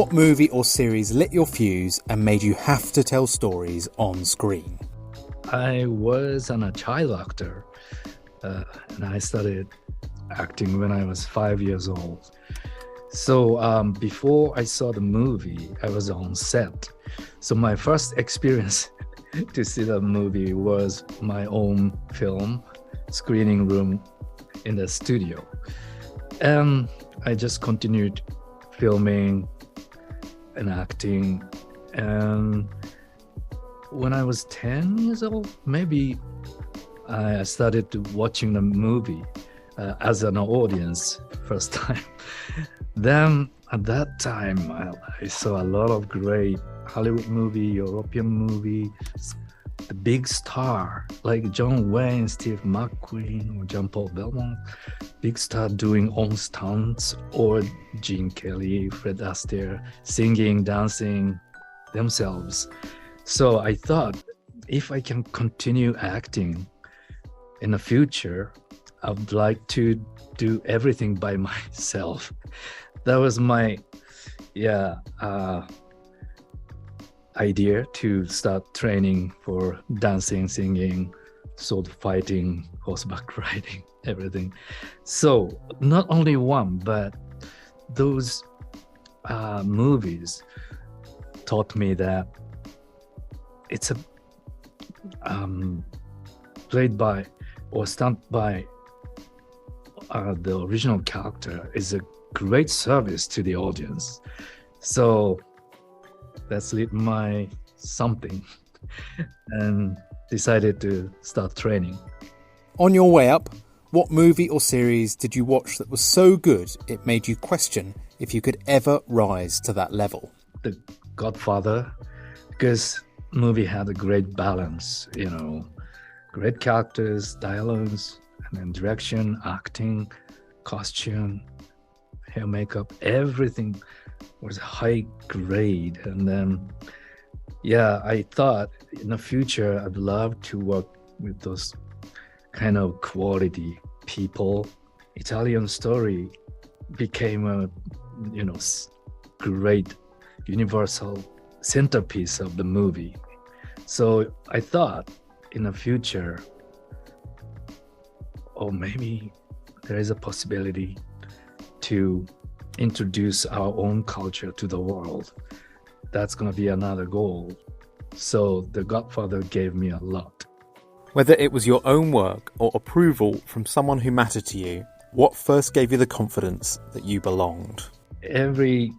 What movie or series lit your fuse and made you have to tell stories on screen? I was a child actor, and I started acting when I was 5 years old. So before I saw the movie, I was on set. So my first experience to see the movie was my own film screening room in the studio. And I just continued filming and acting. And when I was 10 years old, maybe I started watching the movie as an audience first time. Then at that time, I saw a lot of great Hollywood movie, European movie, the big star like John Wayne, Steve McQueen, or John Paul Belmont, big star doing own stunts, or Gene Kelly, Fred Astaire, singing, dancing themselves. So I thought, if I can continue acting in the future, I would like to do everything by myself. That was my idea to start training for dancing, singing, sword fighting, horseback riding, everything. So not only one, but those movies taught me that it's a played by or stunt by the original character is a great service to the audience. So that's lit my something and decided to start training. On your way up, what movie or series did you watch that was so good it made you question if you could ever rise to that level? The Godfather, because movie had a great balance, great characters, dialogues, and then direction, acting, costume, hair, makeup, everything was high grade. And then I thought in the future I'd love to work with those kind of quality people. Italian Story became a great universal centerpiece of the movie. So I thought in the future, maybe there is a possibility to introduce our own culture to the world. That's going to be another goal. So The Godfather gave me a lot. Whether it was your own work or approval from someone who mattered to you, what first gave you the confidence that you belonged? Every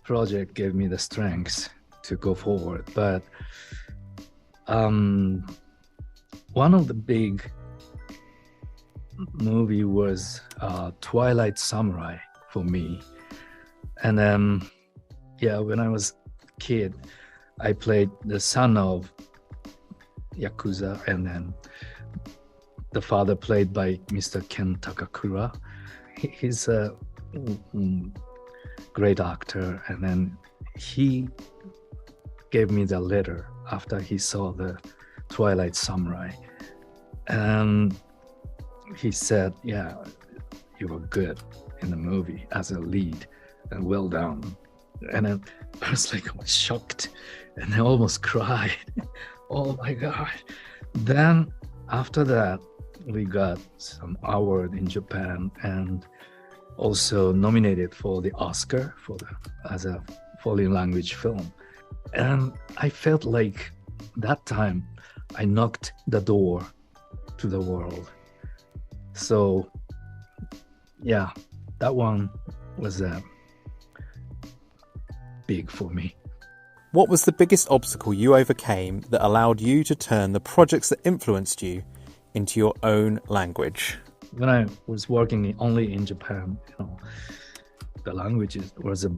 project gave me the strength to go forward. But one of the big movie was Twilight Samurai for me. And then, when I was a kid, I played the son of Yakuza, and then the father played by Mr. Ken Takakura. He's a great actor, and then he gave me the letter after he saw the Twilight Samurai. And he said, you were good in the movie as a lead and well done. And then I was shocked and I almost cried. Oh my God. Then after that, we got some award in Japan and also nominated for the Oscar as a foreign language film. And I felt like that time I knocked the door to the world. So that one was big for me. What was the biggest obstacle you overcame that allowed you to turn the projects that influenced you into your own language? When I was working only in Japan, the language was a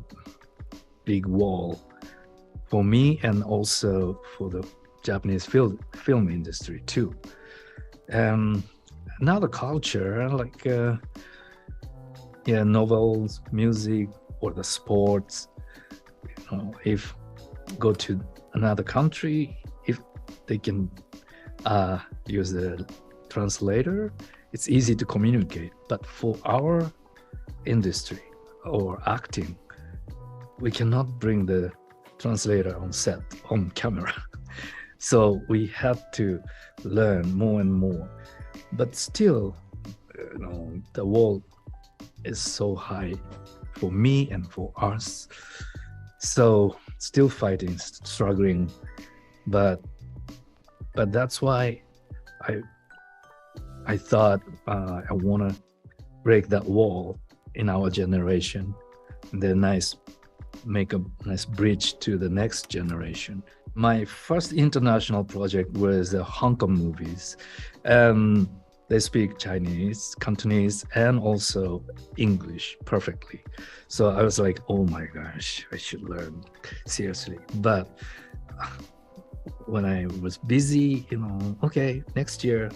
big wall for me and also for the Japanese film industry too. Now the culture, novels, music, or the sports, if go to another country, if they can use the translator, it's easy to communicate. But for our industry or acting, we cannot bring the translator on set, on camera. So we had to learn more and more. But still, the wall is so high for me and for us. So still fighting, struggling. But that's why I thought I want to break that wall in our generation, and then make a nice bridge to the next generation. My first international project was the Hong Kong movies. They speak Chinese, Cantonese, and also English perfectly. So I was like, oh my gosh, I should learn seriously. But when I was busy, okay, next year.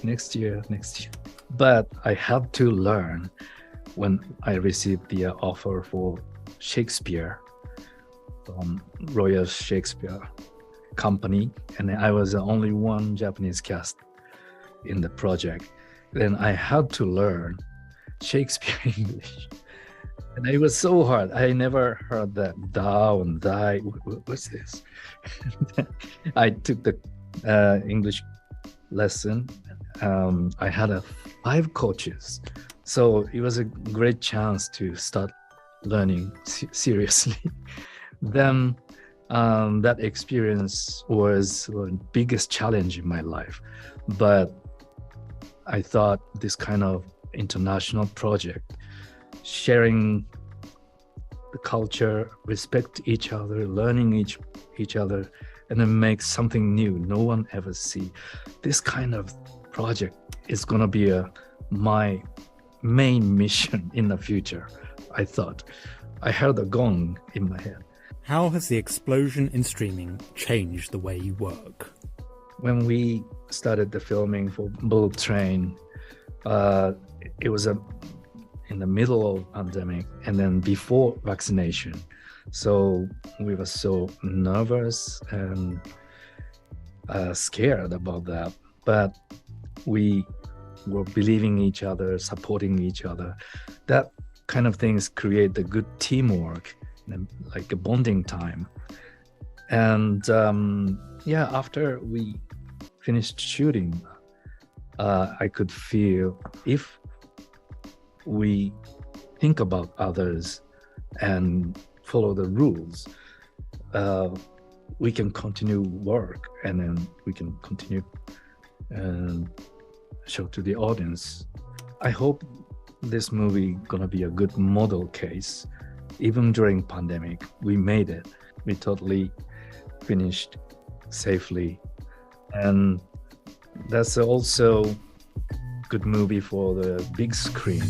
But I had to learn when I received the offer for Shakespeare from Royal Shakespeare Company, and I was the only one Japanese cast in the project. Then I had to learn Shakespeare English, and it was so hard. I never heard that thou and thy. What's this? I took the English lesson. I had 5 coaches, so it was a great chance to start learning seriously. Then that experience was the biggest challenge in my life. But I thought this kind of international project, sharing the culture, respect each other, learning each other, and then make something new no one ever see. This kind of project is going to be my main mission in the future, I thought. I heard a gong in my head. How has the explosion in streaming changed the way you work? When we started the filming for Bullet Train, it was in the middle of pandemic and then before vaccination. So we were so nervous and scared about that. But we were believing each other, supporting each other. That kind of things create the good teamwork, like a bonding time. And after we finished shooting, I could feel if we think about others and follow the rules, we can continue work, and then we can continue and show to the audience. I hope this movie gonna be a good model case. Even during pandemic, we made it. We totally finished safely, and that's also good movie for the big screen.